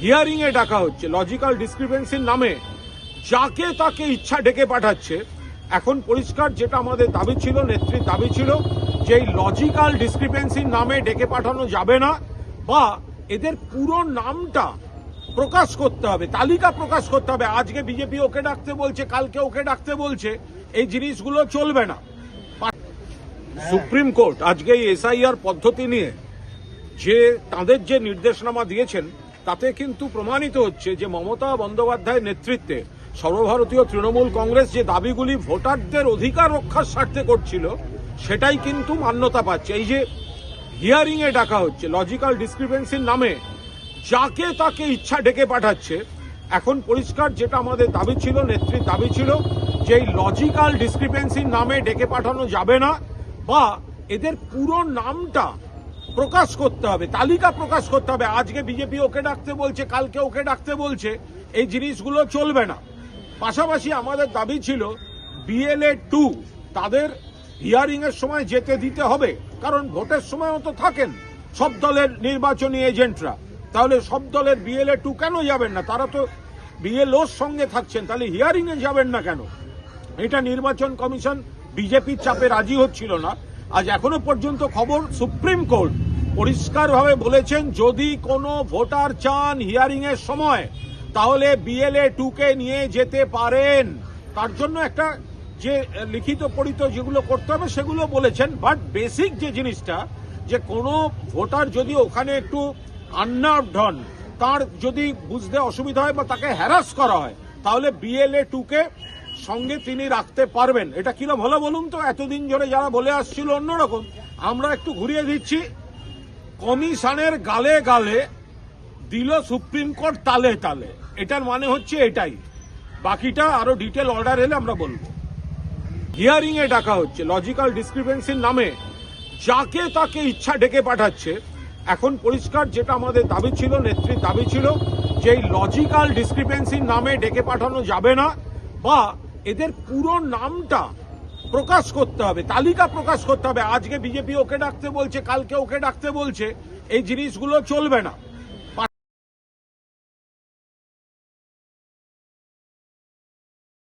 Hearing এ ডাকা হচ্ছে logical ডিসক্রিপেন্সির নামে যাকে তাকে ইচ্ছা ডেকে পাঠাচ্ছে। এখন পরিষ্কার যেটা আমাদের দাবি ছিল, নেত্রীর দাবি ছিল যে এই লজিক্যাল ডিসক্রিপেন্সির নামে ডেকে পাঠানো যাবে না, বা এদের পুরো নামটা প্রকাশ করতে হবে, তালিকা প্রকাশ করতে হবে। আজকে বিজেপি ওকে ডাকতে বলছে, কালকে ওকে ডাকতে বলছে, এই জিনিসগুলো চলবে না। সুপ্রিম কোর্ট আজকে এই এসআইআর পদ্ধতি নিয়ে যে তাদের যে নির্দেশনামা দিয়েছেন, তাতে কিন্তু প্রমাণিত হচ্ছে যে মমতা বন্দ্যোপাধ্যায়ের নেতৃত্বে সর্বভারতীয় তৃণমূল কংগ্রেস যে দাবিগুলি ভোটারদের অধিকার রক্ষার স্বার্থে করছিল, সেটাই কিন্তু মান্যতা পাচ্ছে। এই যে হিয়ারিং এ ডাকা হচ্ছে লজিক্যাল ডিসক্রিপেন্সির নামে যাকে তাকে ইচ্ছা ডেকে পাঠাচ্ছে। এখন পরিষ্কার যেটা আমাদের দাবি ছিল, নেত্রীর দাবি ছিল যে এই লজিক্যাল ডিসক্রিপেন্সির নামে ডেকে পাঠানো যাবে না, বা এদের পুরো নামটা প্রকাশ করতে হবে, তালিকা প্রকাশ করতে হবে। আজকে বিজেপি ওকে ডাকতে বলছে, কালকে ওকে ডাকতে বলছে, এই জিনিসগুলো চলবে না। পাশাপাশি আমাদের দাবি ছিল BLA 2 তাদের হিয়ারিং এর সময় যেতে দিতে হবে, কারণ ভোটের সময়ও তো থাকেন সব দলের নির্বাচনী এজেন্টরা। তাহলে সব দলের BLA 2 কেন যাবেন না? তারা তো BLOর সঙ্গে থাকছেন, তাহলে হিয়ারিং এ যাবেন না কেন? এটা নির্বাচন কমিশন বিজেপির চাপে রাজি হচ্ছিল না। আজ এখনো পর্যন্ত খবর, সুপ্রিম কোর্ট পরিষ্কারভাবে বলেছেন যদি কোনো ভোটার চান হিয়ারিং এর সময়, তাহলে BLA 2 কে নিয়ে যেতে পারেন। তার জন্য একটা যে লিখিত পড়িত যেগুলো করতে হবে সেগুলো বলেছেন, বাট বেসিক যে জিনিসটা, যে কোনো ভোটার যদি ওখানে একটু আননার্ভড হন, তার যদি বুঝতে অসুবিধা হয় বা তাকে হ্যারাস করা হয়, তাহলে BLA 2 কে সঙ্গে তিনি রাখতে পারবেন। এটা কিরকম হলো বলুন তো? এতদিন ধরে যারা বলে আসছিল অন্যরকম, আমরা একটু ঘুরিয়ে দিচ্ছি। কমিশনের গালে গালে দিল সুপ্রিম কোর্ট তালে তালে, এটার মানে হচ্ছে এটাই। বাকিটা আরো ডিটেল অর্ডার এলে আমরা বলবো। হিয়ারিং এ ডাকা হচ্ছে লজিক্যাল ডিসক্রিপেন্সির নামে যাকে তাকে ইচ্ছা ডেকে পাঠাচ্ছে। এখন পরিষ্কার যেটা আমাদের দাবি ছিল, নেত্রীর দাবি ছিল যে এই লজিক্যাল ডিসক্রিপেন্সির নামে ডেকে পাঠানো যাবে না, বা এদের পুরো নামটা প্রকাশ করতে হবে, তালিকা প্রকাশ করতে হবে। আজকে বিজেপি ওকে ডাকতে বলছে, কালকে ওকে ডাকতে বলছে, এই জিনিসগুলো চলবে না।